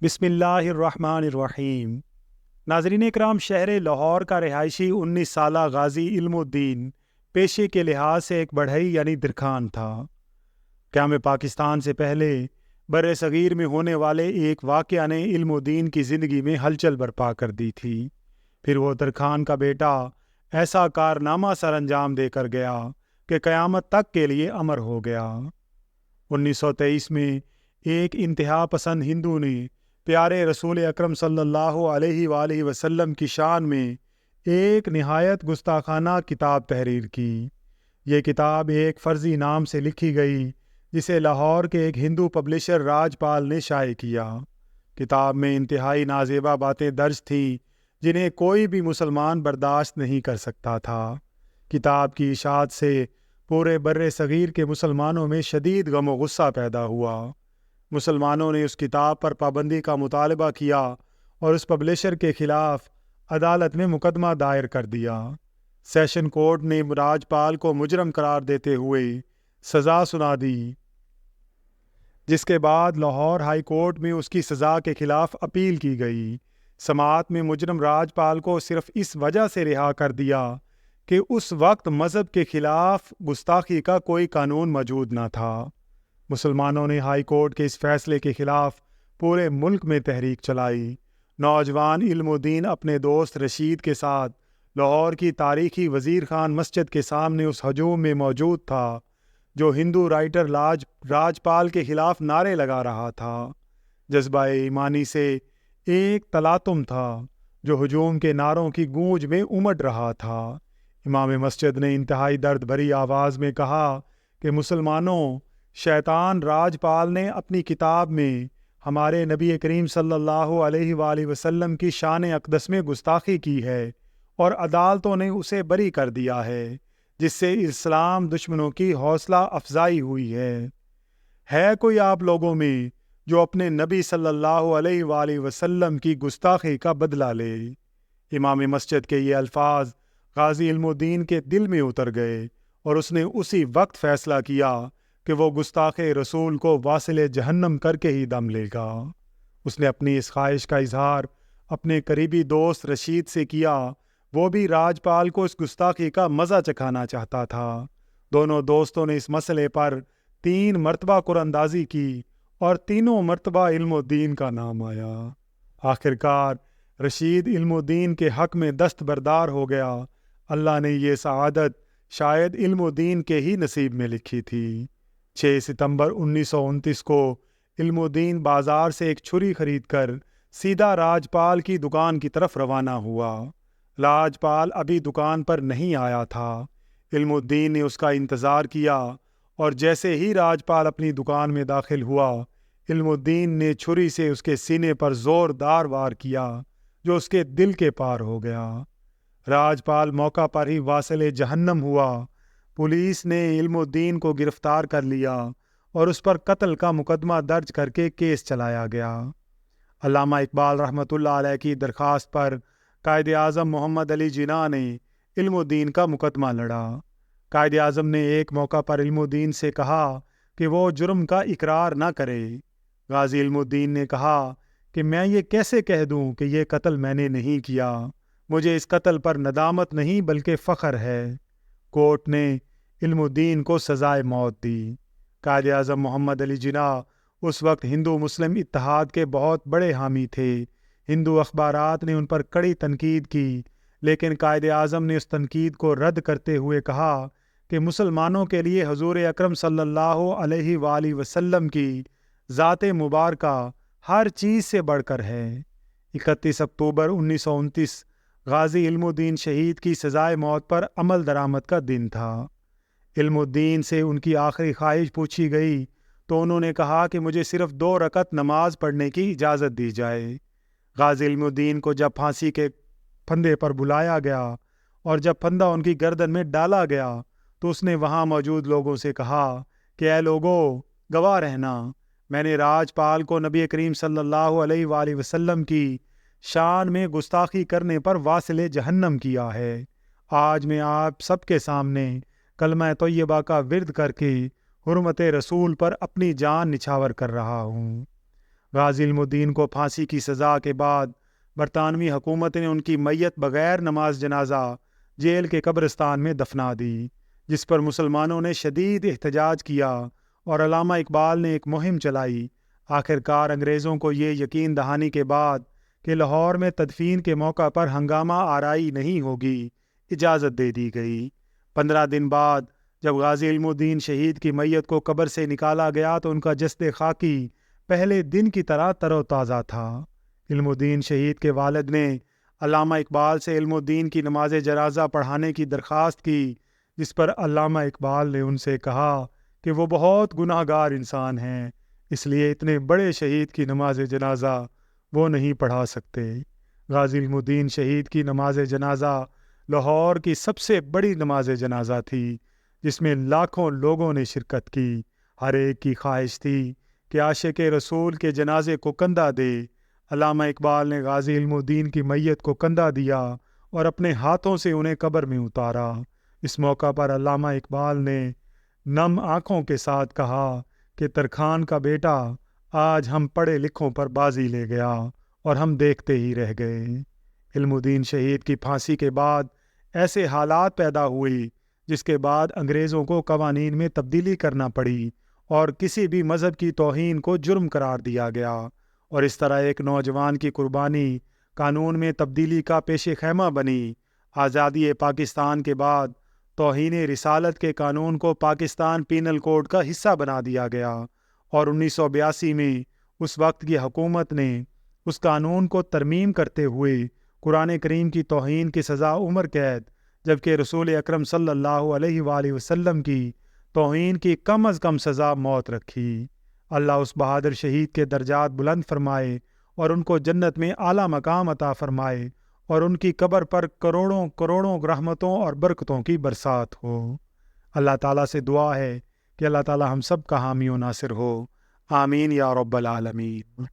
بسم اللہ الرحمن الرحیم۔ ناظرین اکرام، شہر لاہور کا رہائشی 19 سالہ غازی علم الدین پیشے کے لحاظ سے ایک بڑھئی یعنی درخان تھا۔ قیام پاکستان سے پہلے بر صغیر میں ہونے والے ایک واقعہ نے علم الدین کی زندگی میں ہلچل برپا کر دی تھی۔ پھر وہ درخان کا بیٹا ایسا کارنامہ سر انجام دے کر گیا کہ قیامت تک کے لیے امر ہو گیا۔ 1923 میں ایک انتہا پسند ہندو نے پیارے رسول اکرم صلی اللہ علیہ وآلہ وسلم کی شان میں ایک نہایت گستاخانہ کتاب تحریر کی۔ یہ کتاب ایک فرضی نام سے لکھی گئی جسے لاہور کے ایک ہندو پبلشر راج پال نے شائع کیا۔ کتاب میں انتہائی نازیبا باتیں درج تھیں جنہیں کوئی بھی مسلمان برداشت نہیں کر سکتا تھا۔ کتاب کی اشاعت سے پورے بر صغیر کے مسلمانوں میں شدید غم و غصہ پیدا ہوا۔ مسلمانوں نے اس کتاب پر پابندی کا مطالبہ کیا اور اس پبلشر کے خلاف عدالت میں مقدمہ دائر کر دیا۔ سیشن کورٹ نے راج پال کو مجرم قرار دیتے ہوئے سزا سنا دی، جس کے بعد لاہور ہائی کورٹ میں اس کی سزا کے خلاف اپیل کی گئی۔ سماعت میں مجرم راج پال کو صرف اس وجہ سے رہا کر دیا کہ اس وقت مذہب کے خلاف گستاخی کا کوئی قانون موجود نہ تھا۔ مسلمانوں نے ہائی کورٹ کے اس فیصلے کے خلاف پورے ملک میں تحریک چلائی۔ نوجوان علم الدین اپنے دوست رشید کے ساتھ لاہور کی تاریخی وزیر خان مسجد کے سامنے اس ہجوم میں موجود تھا جو ہندو رائٹر راج پال کے خلاف نعرے لگا رہا تھا۔ جذبہ ایمانی سے ایک تلاطم تھا جو ہجوم کے نعروں کی گونج میں امڈ رہا تھا۔ امام مسجد نے انتہائی درد بھری آواز میں کہا کہ مسلمانوں، شیطان راج پال نے اپنی کتاب میں ہمارے نبی کریم صلی اللہ علیہ وآلہ وسلم کی شان اقدس میں گستاخی کی ہے اور عدالتوں نے اسے بری کر دیا ہے، جس سے اسلام دشمنوں کی حوصلہ افزائی ہوئی ہے کوئی آپ لوگوں میں جو اپنے نبی صلی اللہ علیہ وآلہ وسلم کی گستاخی کا بدلہ لے؟ امام مسجد کے یہ الفاظ غازی علم الدین کے دل میں اتر گئے اور اس نے اسی وقت فیصلہ کیا کہ وہ گستاخ رسول کو واصل جہنم کر کے ہی دم لے گا۔ اس نے اپنی اس خواہش کا اظہار اپنے قریبی دوست رشید سے کیا۔ وہ بھی راج پال کو اس گستاخی کا مزہ چکھانا چاہتا تھا۔ دونوں دوستوں نے اس مسئلے پر 3 مرتبہ قراندازی کی اور تینوں مرتبہ علم الدین کا نام آیا۔ آخرکار رشید علم الدین کے حق میں دستبردار ہو گیا۔ اللہ نے یہ سعادت شاید علم الدین کے ہی نصیب میں لکھی تھی۔ 6 ستمبر 1929 کو علم الدین بازار سے ایک چھری خرید کر سیدھا راج پال کی دکان کی طرف روانہ ہوا۔ راج پال ابھی دکان پر نہیں آیا تھا۔ علم الدین نے اس کا انتظار کیا اور جیسے ہی راج پال اپنی دکان میں داخل ہوا، علم الدین نے چھری سے اس کے سینے پر زوردار وار کیا جو اس کے دل کے پار ہو گیا۔ راج پال موقع پر ہی واصل جہنم ہوا۔ پولیس نے علم الدین کو گرفتار کر لیا اور اس پر قتل کا مقدمہ درج کر کے کیس چلایا گیا۔ علامہ اقبال رحمۃ اللہ علیہ کی درخواست پر قائد اعظم محمد علی جناح نے علم الدین کا مقدمہ لڑا۔ قائد اعظم نے ایک موقع پر علم الدین سے کہا کہ وہ جرم کا اقرار نہ کرے۔ غازی علم الدین نے کہا کہ میں یہ کیسے کہہ دوں کہ یہ قتل میں نے نہیں کیا، مجھے اس قتل پر ندامت نہیں بلکہ فخر ہے۔ کورٹ نے علم الدین کو سزائے موت دی۔ قائد اعظم محمد علی جناح اس وقت ہندو مسلم اتحاد کے بہت بڑے حامی تھے۔ ہندو اخبارات نے ان پر کڑی تنقید کی، لیکن قائد اعظم نے اس تنقید کو رد کرتے ہوئے کہا کہ مسلمانوں کے لیے حضور اکرم صلی اللہ علیہ وآلہ وسلم کی ذات مبارکہ ہر چیز سے بڑھ کر ہے۔ 31 اکتوبر 1929 غازی علم الدین شہید کی سزائے موت پر عمل درآمد کا دن تھا۔ علم الدین سے ان کی آخری خواہش پوچھی گئی تو انہوں نے کہا کہ مجھے صرف 2 رکعت نماز پڑھنے کی اجازت دی جائے۔ غازی علم الدین کو جب پھانسی کے پھندے پر بلایا گیا اور جب پھندا ان کی گردن میں ڈالا گیا تو اس نے وہاں موجود لوگوں سے کہا کہ اے لوگو، گواہ رہنا، میں نے راج پال کو نبی کریم صلی اللہ علیہ وآلہ وسلم کی شان میں گستاخی کرنے پر واصل جہنم کیا ہے۔ آج میں آپ سب کے سامنے کلمہ طیبہ کا ورد کر کے حرمت رسول پر اپنی جان نچھاور کر رہا ہوں۔ غازی علم الدین کو پھانسی کی سزا کے بعد برطانوی حکومت نے ان کی میت بغیر نماز جنازہ جیل کے قبرستان میں دفنا دی، جس پر مسلمانوں نے شدید احتجاج کیا اور علامہ اقبال نے ایک مہم چلائی۔ آخرکار انگریزوں کو یہ یقین دہانی کے بعد کہ لاہور میں تدفین کے موقع پر ہنگامہ آرائی نہیں ہوگی، اجازت دے دی گئی۔ 15 دن بعد جب غازی علم الدین شہید کی میت کو قبر سے نکالا گیا تو ان کا جسد خاکی پہلے دن کی طرح تر و تازہ تھا۔ علم الدین شہید کے والد نے علامہ اقبال سے علم الدین کی نماز جنازہ پڑھانے کی درخواست کی، جس پر علامہ اقبال نے ان سے کہا کہ وہ بہت گناہ گار انسان ہیں، اس لیے اتنے بڑے شہید کی نماز جنازہ وہ نہیں پڑھا سکتے۔ غازی علم الدین شہید کی نماز جنازہ لاہور کی سب سے بڑی نماز جنازہ تھی، جس میں لاکھوں لوگوں نے شرکت کی۔ ہر ایک کی خواہش تھی کہ عاشق رسول کے جنازے کو کندھا دے۔ علامہ اقبال نے غازی علم الدین کی میت کو کندھا دیا اور اپنے ہاتھوں سے انہیں قبر میں اتارا۔ اس موقع پر علامہ اقبال نے نم آنکھوں کے ساتھ کہا کہ ترکھان کا بیٹا آج ہم پڑھے لکھوں پر بازی لے گیا اور ہم دیکھتے ہی رہ گئے۔ علم الدین شہید کی پھانسی کے بعد ایسے حالات پیدا ہوئی جس کے بعد انگریزوں کو قوانین میں تبدیلی کرنا پڑی اور کسی بھی مذہب کی توہین کو جرم قرار دیا گیا، اور اس طرح ایک نوجوان کی قربانی قانون میں تبدیلی کا پیش خیمہ بنی۔ آزادی پاکستان کے بعد توہین رسالت کے قانون کو پاکستان پینل کوڈ کا حصہ بنا دیا گیا، اور 1982 میں اس وقت کی حکومت نے اس قانون کو ترمیم کرتے ہوئے قرآن کریم کی توہین کی سزا عمر قید، جبکہ رسول اکرم صلی اللہ علیہ وآلہ وسلم کی توہین کی کم از کم سزا موت رکھی۔ اللہ اس بہادر شہید کے درجات بلند فرمائے اور ان کو جنت میں اعلیٰ مقام عطا فرمائے، اور ان کی قبر پر کروڑوں کروڑوں رحمتوں اور برکتوں کی برسات ہو۔ اللہ تعالیٰ سے دعا ہے کہ اللہ تعالیٰ ہم سب کا حامی و ناصر ہو، آمین یا رب العالمین۔